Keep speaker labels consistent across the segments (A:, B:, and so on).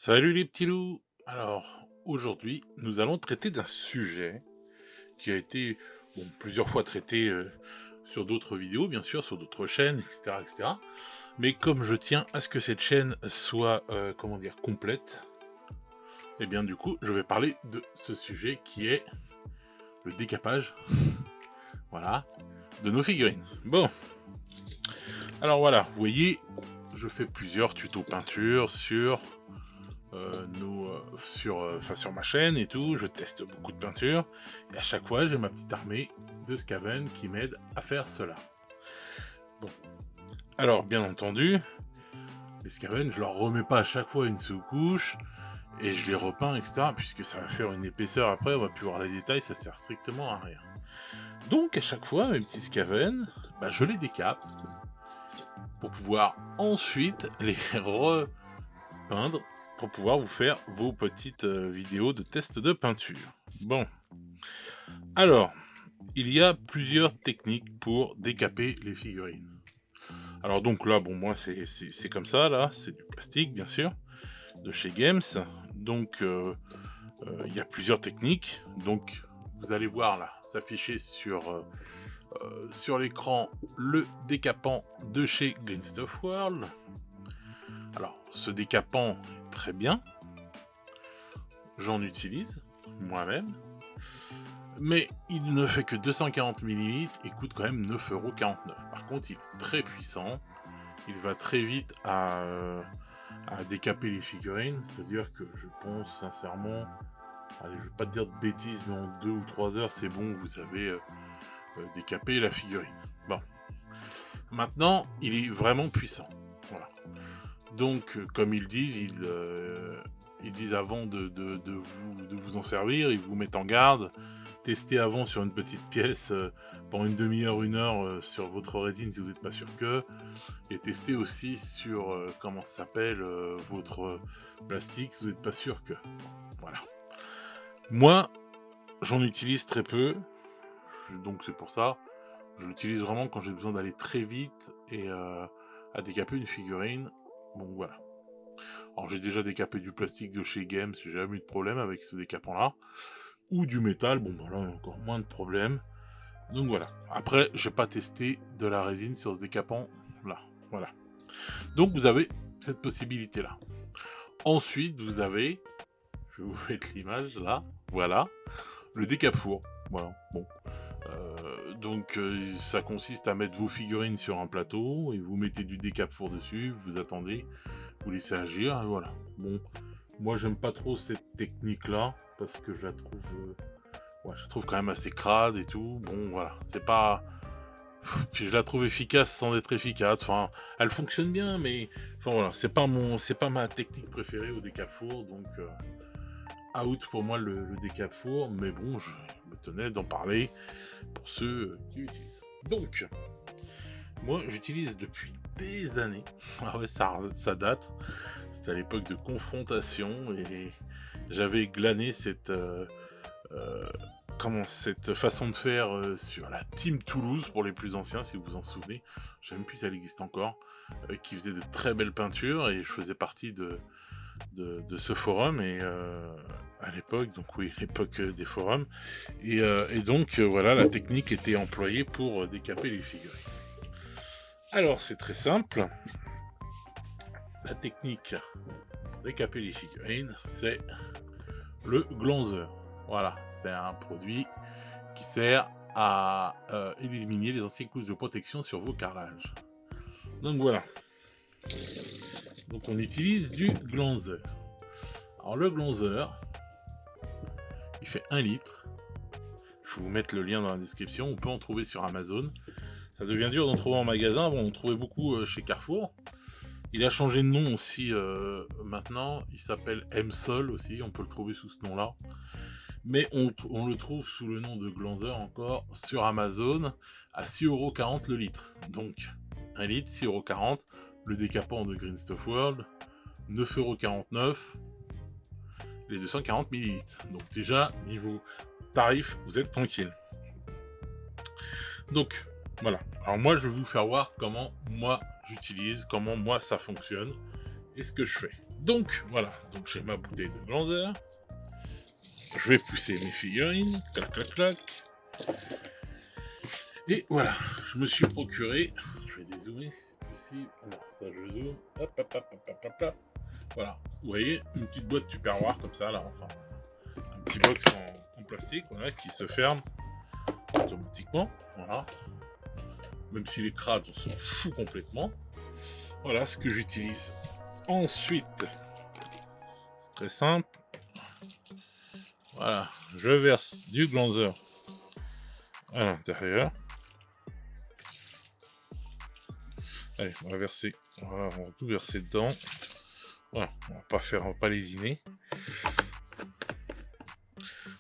A: Salut les petits loups! Alors, aujourd'hui, nous allons traiter d'un sujet qui a été plusieurs fois traité sur d'autres vidéos, bien sûr, sur d'autres chaînes, etc., etc. Mais comme je tiens à ce que cette chaîne soit, comment dire, complète, et bien du coup, je vais parler de ce sujet qui est le décapage, voilà, de nos figurines. Bon, alors voilà, vous voyez, je fais plusieurs tutos peinture sur ma chaîne et tout, je teste beaucoup de peintures, et à chaque fois j'ai ma petite armée de Skaven qui m'aide à faire cela. Bon, alors bien entendu, les Skaven, je leur remets pas à chaque fois une sous-couche, et je les repeins, etc., puisque ça va faire une épaisseur après, on va plus voir les détails, ça sert strictement à rien. Donc à chaque fois, mes petits Skaven, je les décape, pour pouvoir ensuite les repeindre, pour pouvoir vous faire vos petites vidéos de test de peinture. Bon, alors, il y a plusieurs techniques pour décaper les figurines. Alors donc là, bon, moi c'est comme ça, là, c'est du plastique bien sûr, de chez Games. Donc il y a plusieurs techniques. Donc vous allez voir là, s'afficher sur l'écran le décapant de chez Green Stuff World. Alors ce décapant est très bien, j'en utilise moi-même. Mais il ne fait que 240 ml et coûte quand même 9,49 €. Par contre, il est très puissant, il va très vite à décaper les figurines, c'est-à-dire que je pense sincèrement, allez, je vais pas te dire de bêtises, mais en 2 ou 3 heures, c'est bon, vous avez décapé la figurine. Bon, maintenant, il est vraiment puissant. Voilà. Donc, comme ils disent, ils disent avant de vous en servir, ils vous mettent en garde. Testez avant sur une petite pièce pendant une demi-heure, une heure sur votre résine si vous n'êtes pas sûr que. Et testez aussi sur, comment ça s'appelle, votre plastique si vous n'êtes pas sûr que. Voilà. Moi, j'en utilise très peu, donc c'est pour ça. Je l'utilise vraiment quand j'ai besoin d'aller très vite et à décaper une figurine. Bon voilà. Alors j'ai déjà décapé du plastique de chez Games, j'ai jamais eu de problème avec ce décapant là. Ou du métal, bon là il y a encore moins de problèmes. Donc voilà. Après, j'ai pas testé de la résine sur ce décapant là. Voilà. Donc vous avez cette possibilité là. Ensuite, vous avez, je vais vous mettre l'image là, voilà, le décape-four. Voilà, bon. Ça consiste à mettre vos figurines sur un plateau et vous mettez du décape-four dessus, vous attendez, vous laissez agir et voilà. Bon, moi j'aime pas trop cette technique là parce que je la trouve, je la trouve quand même assez crade et tout. Bon voilà, c'est pas, puis je la trouve efficace sans être efficace. Enfin, elle fonctionne bien, mais enfin voilà, c'est pas ma technique préférée au décape-four, donc out pour moi le décape-four. Mais bon, je me tenais d'en parler pour ceux qui l'utilisent. Donc, moi j'utilise depuis des années. Ah ouais, ça date. C'était à l'époque de confrontation et j'avais glané euh, cette façon de faire sur la Team Toulouse pour les plus anciens, si vous vous en souvenez. Je sais même plus si elle existe encore, qui faisait de très belles peintures et je faisais partie de ce forum et à l'époque, donc oui, l'époque des forums. Et donc voilà, la technique était employée pour décaper les figurines. Alors c'est très simple. La technique pour décaper les figurines, c'est le glonzeur. Voilà, c'est un produit qui sert à éliminer les anciennes couches de protection sur vos carrelages. Donc voilà. Donc on utilise du glonzeur. Alors le glonzeur, il fait 1 litre. Je vais vous mettre le lien dans la description. On peut en trouver sur Amazon. Ça devient dur d'en trouver en magasin. Bon, on en trouvait beaucoup chez Carrefour. Il a changé de nom aussi maintenant. Il s'appelle M-Sol aussi. On peut le trouver sous ce nom-là. Mais on le trouve sous le nom de glonzeur encore sur Amazon à 6,40 € le litre. Donc 1 litre, 6,40 €. Le décapant de Green Stuff World, 9,49 €. Les 240 ml. Donc déjà, niveau tarif, vous êtes tranquille. Donc, voilà. Alors moi, je vais vous faire voir comment moi j'utilise, comment moi ça fonctionne et ce que je fais. Donc voilà, donc j'ai ma bouteille de bronzer. Je vais pousser mes figurines, clac clac clac. Et voilà, je me suis procuré, je vais dézoomer si c'est possible. Alors, ça je zoome, hop hop hop hop hop hop hop. Voilà, vous voyez, une petite boîte Tupperware comme ça là, enfin, un petit box en plastique, voilà, qui se ferme automatiquement, voilà. Même si les crades, on s'en fout complètement. Voilà ce que j'utilise. Ensuite, c'est très simple. Voilà, je verse du glanzer à l'intérieur. Allez, on va verser. Voilà, on va tout verser dedans. Voilà, on va pas lésiner.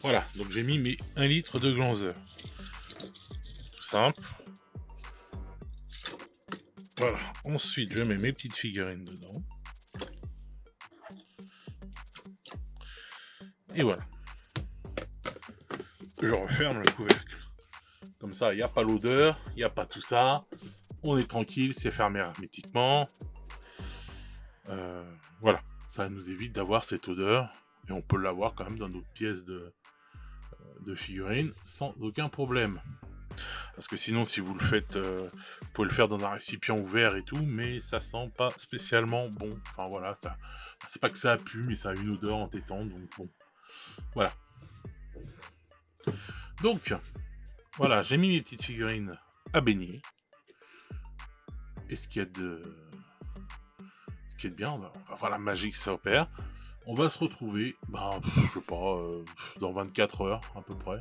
A: Voilà, donc j'ai mis mes 1 litre de glanzer. Tout simple. Voilà, ensuite je mets mes petites figurines dedans. Et voilà. Je referme le couvercle. Comme ça, il n'y a pas l'odeur, il n'y a pas tout ça. On est tranquille, c'est fermé hermétiquement. Voilà, ça nous évite d'avoir cette odeur. Et on peut l'avoir quand même dans notre pièce de figurines sans aucun problème. Parce que sinon, si vous le faites, vous pouvez le faire dans un récipient ouvert et tout, mais ça sent pas spécialement bon. Enfin voilà, ça, c'est pas que ça pue, mais ça a une odeur entêtante, donc bon. Voilà. Donc, voilà, j'ai mis mes petites figurines à baigner. Et ce qui est de bien, on va voir la magie que ça opère. On va se retrouver, je sais pas, dans 24 heures à peu près.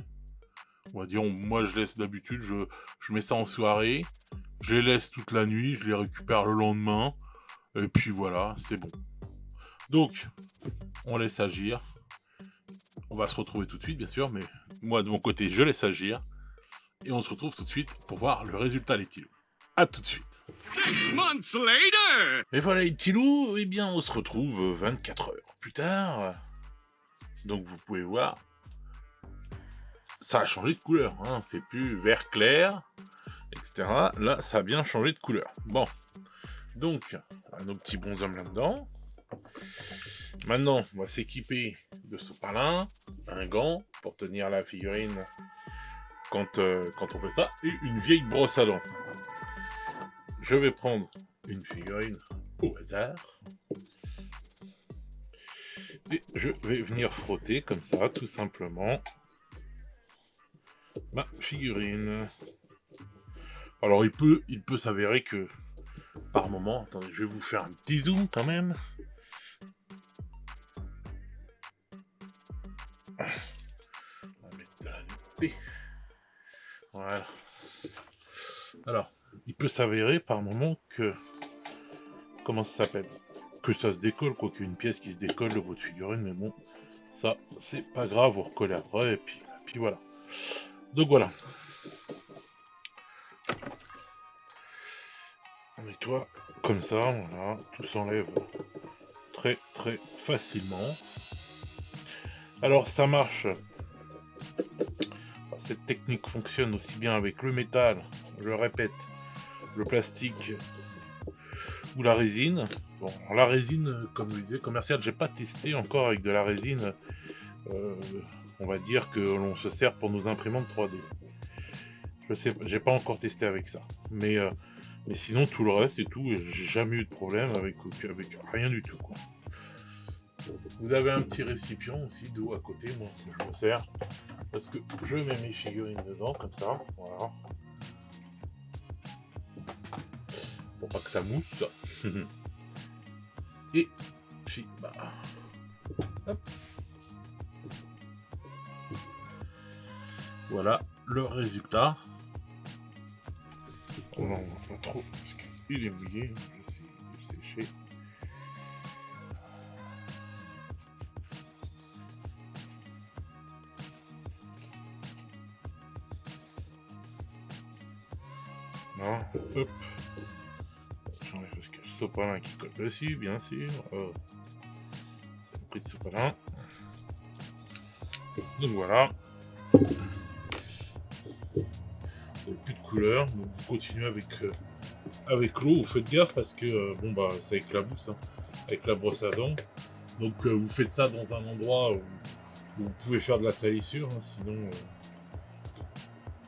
A: On va dire, moi je laisse d'habitude, je mets ça en soirée, je les laisse toute la nuit, je les récupère le lendemain, et puis voilà, c'est bon. Donc, on laisse agir. On va se retrouver tout de suite, bien sûr, mais moi de mon côté, je laisse agir. Et on se retrouve tout de suite pour voir le résultat, les petits loups. A tout de suite.
B: 6 months later!
A: Et voilà, les petits loups, eh bien, on se retrouve 24 heures plus tard. Donc, vous pouvez voir, ça a changé de couleur, hein. C'est plus vert clair, etc. Là, ça a bien changé de couleur. Bon, donc, on a nos petits bonshommes là-dedans. Maintenant, on va s'équiper de sopalin, un gant pour tenir la figurine quand on fait ça, et une vieille brosse à dents. Je vais prendre une figurine au hasard. Et je vais venir frotter comme ça, tout simplement, ma figurine. Alors il peut s'avérer que par moment, attendez, je vais vous faire un petit zoom quand même. On va mettre de la nuit. Voilà. Alors, il peut s'avérer par moment que, comment ça s'appelle, que ça se décolle, quoi, qu'il y ait une pièce qui se décolle de votre figurine, mais bon, ça c'est pas grave, vous recollez après, et puis voilà. Donc voilà. On nettoie comme ça, voilà, tout s'enlève très très facilement. Alors ça marche. Cette technique fonctionne aussi bien avec le métal, je le répète, le plastique ou la résine. Bon, alors la résine, comme je disais, commerciale, j'ai pas testé encore avec de la résine. On va dire que l'on se sert pour nos imprimantes 3D. Je sais, j'ai pas encore testé avec ça, mais sinon tout le reste et tout, j'ai jamais eu de problème avec rien du tout, quoi. Vous avez un petit récipient aussi d'eau à côté, moi je me sers parce que je mets mes figurines dedans comme ça, voilà, pour pas que ça mousse. Et puis hop. Voilà le résultat. On va pas trop parce qu'il est mouillé, je vais essayer de le sécher. Non, hop. J'enlève parce qu'il y a le sopalin qui colle dessus, bien sûr. C'est le prix de sopalin. Donc voilà. Plus de couleur, donc vous continuez avec l'eau, vous faites gaffe parce que ça éclabousse, hein. avec la brosse à dents. Donc vous faites ça dans un endroit où vous pouvez faire de la salissure, hein, sinon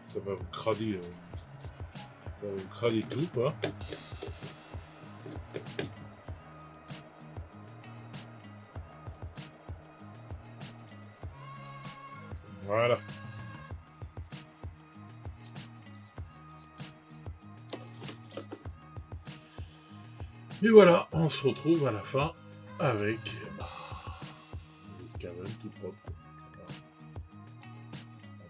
A: ça va vous crader, tout quoi. Voilà. Et voilà, on se retrouve à la fin avec le Scaven tout propre. Voilà.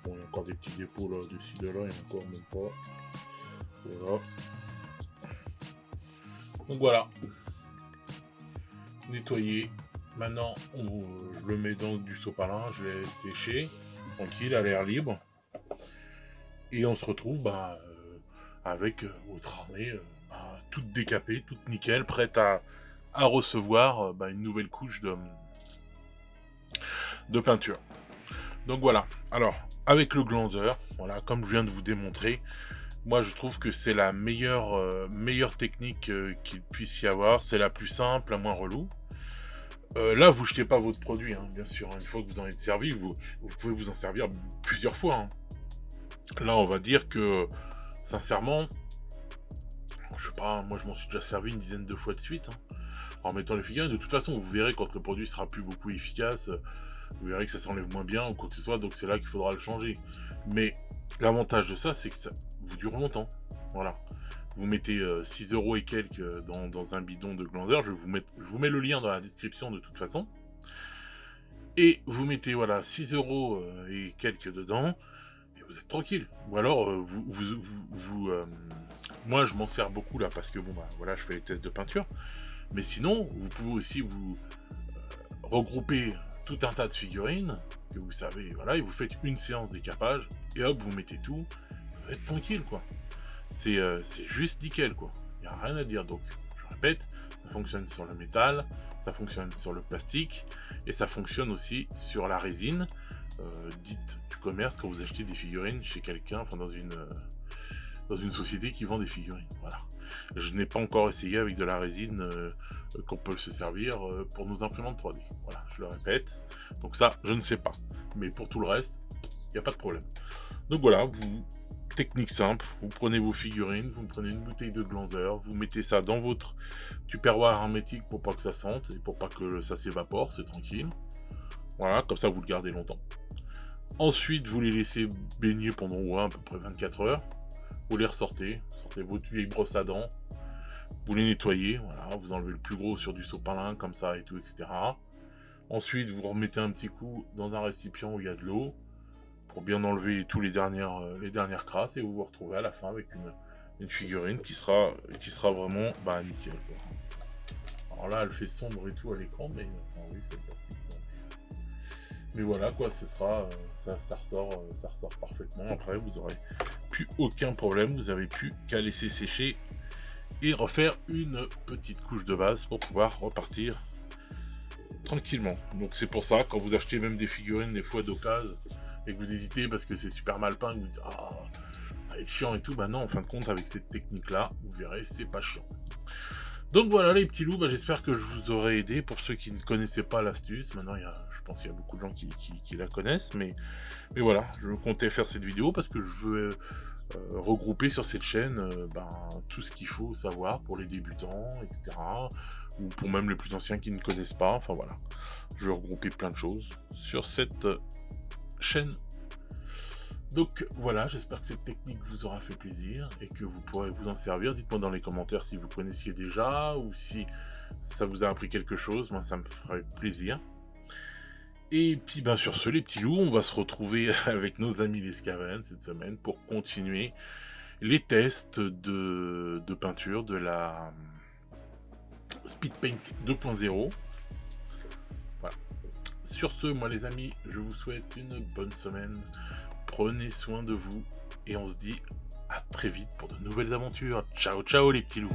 A: Bon, il y a encore des petits dépôts là, dessus de là, il y a encore même pas. Voilà. Donc voilà. Nettoyé. Maintenant, je le mets dans du sopalin, je laisse sécher, tranquille, à l'air libre. Et on se retrouve avec votre armée toute décapée, toute nickel, prête à recevoir une nouvelle couche de peinture. Donc voilà. Alors, avec le glanzer, voilà, comme je viens de vous démontrer, moi je trouve que c'est la meilleure technique qu'il puisse y avoir. C'est la plus simple, la moins relou. Là, vous jetez pas votre produit, hein, bien sûr. Une fois que vous en êtes servi, vous pouvez vous en servir plusieurs fois. Hein. Là, on va dire que, sincèrement, je sais pas, moi je m'en suis déjà servi une dizaine de fois de suite. Hein, en mettant les figurines. De toute façon, vous verrez quand le produit sera plus beaucoup efficace, vous verrez que ça s'enlève moins bien ou quoi que ce soit, donc c'est là qu'il faudra le changer. Mais l'avantage de ça, c'est que ça vous dure longtemps. Voilà. Vous mettez 6 € et quelques dans un bidon de glanzer. Je vous mets le lien dans la description de toute façon. Et vous mettez voilà 6 € et quelques dedans. Et vous êtes tranquille. Ou alors, moi je m'en sers beaucoup là parce que bon voilà, je fais les tests de peinture. Mais sinon, vous pouvez aussi vous regrouper tout un tas de figurines que vous savez, voilà, et vous faites une séance décapage et hop, vous mettez tout. Vous êtes tranquille quoi. C'est juste nickel quoi, il n'y a rien à dire. Donc je répète, ça fonctionne sur le métal, ça fonctionne sur le plastique et ça fonctionne aussi sur la résine dite du commerce quand vous achetez des figurines chez quelqu'un, enfin dans une société qui vend des figurines. Voilà. Je n'ai pas encore essayé avec de la résine qu'on peut se servir pour nos imprimantes 3D. Voilà, je le répète. Donc ça, je ne sais pas. Mais pour tout le reste, il n'y a pas de problème. Donc voilà, technique simple, vous prenez vos figurines, vous prenez une bouteille de glanzer, vous mettez ça dans votre tupperware hermétique pour pas que ça sente et pour pas que ça s'évapore, c'est tranquille. Voilà, comme ça vous le gardez longtemps. Ensuite, vous les laissez baigner pendant à peu près 24 heures. Vous les ressortez, sortez votre vieille brosse à dents, vous les nettoyez, voilà, vous enlevez le plus gros sur du sopalin comme ça et tout, etc. Ensuite, vous remettez un petit coup dans un récipient où il y a de l'eau, pour bien enlever tous les dernières crasses, et vous vous retrouvez à la fin avec une figurine qui sera vraiment nickel quoi. Alors là elle fait sombre et tout à l'écran, mais oui c'est plastique donc. Mais voilà quoi, ça ressort parfaitement. Après vous aurez plus aucun problème, vous avez plus qu'à laisser sécher et refaire une petite couche de base pour pouvoir repartir tranquillement. Donc c'est pour ça, quand vous achetez même des figurines des fois d'occasion et que vous hésitez parce que c'est super mal peint, que vous dites ça va être chiant et tout, non, en fin de compte avec cette technique là, vous verrez, c'est pas chiant. Donc voilà les petits loups, j'espère que je vous aurai aidé. Pour ceux qui ne connaissaient pas l'astuce, maintenant je pense qu'il y a beaucoup de gens qui la connaissent, mais voilà, je comptais faire cette vidéo parce que je veux regrouper sur cette chaîne tout ce qu'il faut savoir pour les débutants, etc. Ou pour même les plus anciens qui ne connaissent pas, enfin voilà. Je vais regrouper plein de choses sur cette chaîne. Donc voilà, j'espère que cette technique vous aura fait plaisir et que vous pourrez vous en servir. Dites-moi dans les commentaires si vous connaissiez déjà ou si ça vous a appris quelque chose, moi ça me ferait plaisir. Et puis sur ce les petits loups, on va se retrouver avec nos amis les Scaven cette semaine pour continuer les tests de peinture de la Speed Paint 2.0. Voilà. Sur ce, moi les amis, je vous souhaite une bonne semaine. Prenez soin de vous et on se dit à très vite pour de nouvelles aventures. Ciao ciao les petits loups.